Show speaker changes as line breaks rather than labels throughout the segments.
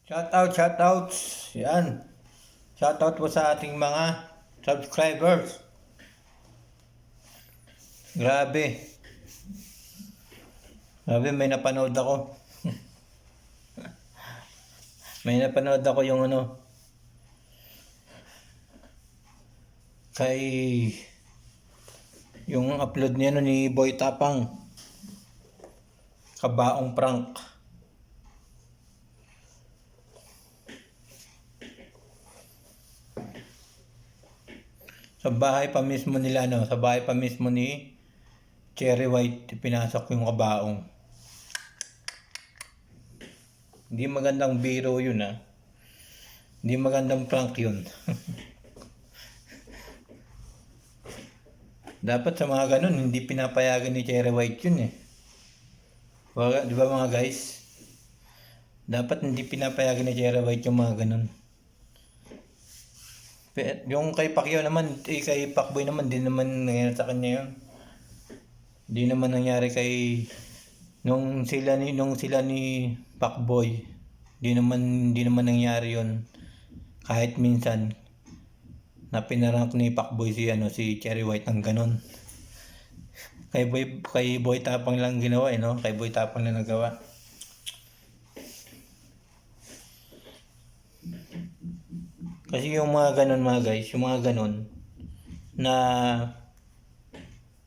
Shoutouts. Yan. Shoutout po sa ating mga subscribers. Grabe. Grabe, may napanood ako. May napanood ako yung kay yung upload niya ni Boy Tapang. Kabaong prank. Sa bahay pa mismo nila, sa bahay pa mismo ni Cherry White, pinasok yung kabaong. Hindi magandang biro yun, Hindi magandang prank yun. Dapat sa mga ganun, hindi pinapayagan ni Cherry White yun, Di ba mga guys? Dapat hindi pinapayagan ni Cherry White yung mga ganun. Yung kay Pacquiao naman, kay Pacboy naman, di naman nangyari sa kanya yun. Di naman nangyari kay nung sila ni Pacboy. Di naman nangyari yun. Kahit minsan na pinarank ni Pacboy si Cherry White ng ganun. Kay Boy Tapang lang ginawa, Kay Boy Tapang lang nagawa. Kasi yung mga ganun mga guys, yung mga ganun na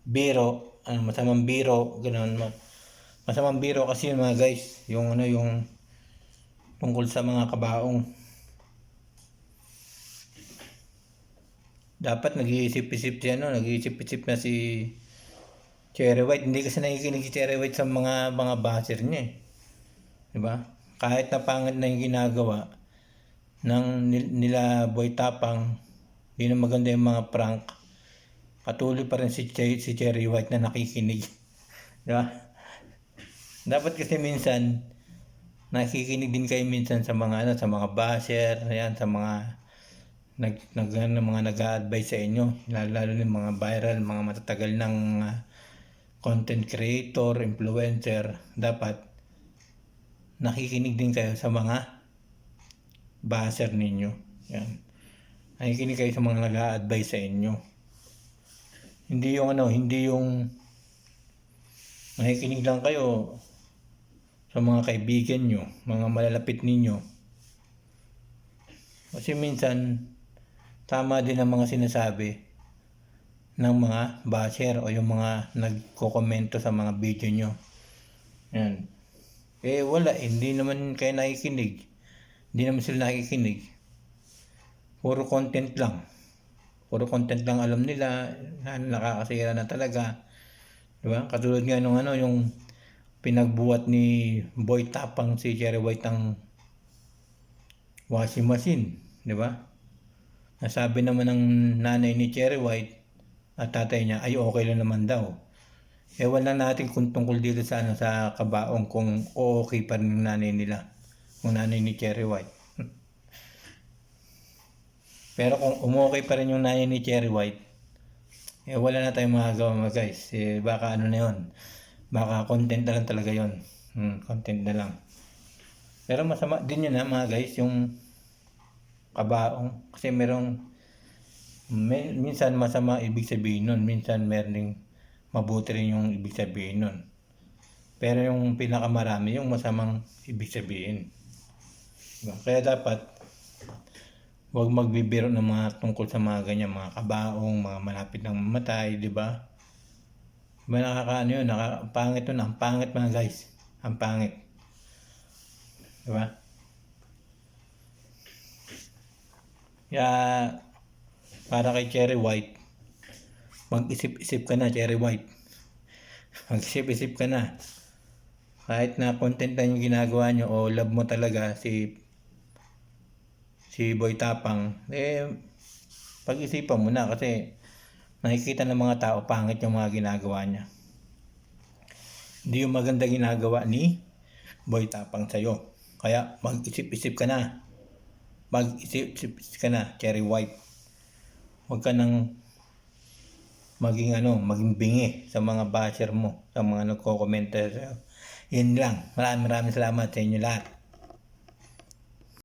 biro, masamang biro, ganun. Masamang biro kasi yung mga guys, yung tungkol sa mga kabaong. Dapat nag-iisip-isip na si Cherry White. Hindi kasi nakikinig si Cherry White sa mga baser niya, Diba? Kahit na pangit na yung ginagawa ng nila Boy Tapang, di na maganda yung mga prank, patuloy pa rin si Cherry White na nakikinig. Diba? Dapat kasi minsan nakikinig din kayo minsan sa mga sa mga basher, sa mga mga nag-a-advise sa inyo, lalo ng mga viral, mga matatagal ng content creator, influencer. Dapat nakikinig din kayo sa mga baser ninyo. Yan. Nakikinig kayo sa mga nag-a-advise sa inyo. Hindi yung nakikinig lang kayo sa mga kaibigan nyo, mga malalapit ninyo. Kasi minsan tama din ang mga sinasabi ng mga basher o yung mga nagko-komento sa mga video nyo. Yan. Wala, hindi naman kayo nakikinig. Hindi naman sila nakikinig. Puro content lang alam nila, nakakasira na talaga. Diba? Katulad nga yung pinagbuhat ni Boy Tapang si Cherry White ang washing machine. Diba? Nasabi naman ng nanay ni Cherry White at tatay niya ay okay lang naman daw. Ewan lang natin kung tungkol dito sa kabaong kung okay pa rin ng nanay nila. Kung nanay ni Cherry White. Pero kung umokay pa rin yung nanay ni Cherry White, wala na tayong magagawa mga guys. Baka na yun. Baka content na lang talaga yun. Content na lang. Pero masama din yun mga guys, yung kabaong. Kasi minsan masama ibig sabihin nun. Minsan meron mabuti rin yung ibig sabihin nun. Pero yung pinakamarami, yung masamang ibig sabihin. Kaya dapat huwag magbibiro ng mga tungkol sa mga ganyan, mga kabaong, mga malapit ng mamatay, di ba? Diba nakakaano yun, pangit yun, ang pangit mga guys, ang pangit. Di ba? Kaya, para kay Cherry White, mag-isip-isip ka na, Cherry White. Mag-isip-isip ka na. Kahit na content na yung ginagawa nyo o love mo talaga si Boy Tapang, pag-isipan mo na kasi nakikita ng mga tao pangit yung mga ginagawa niya. Hindi yung maganda ginagawa ni Boy Tapang sa'yo. Kaya mag-isip-isip ka na. Mag-isip-isip ka na, Cherry White. Huwag ka nang maging bingi sa mga basher mo, sa mga nagko-comment sa'yo. Yun lang. Maraming salamat sa inyo lahat.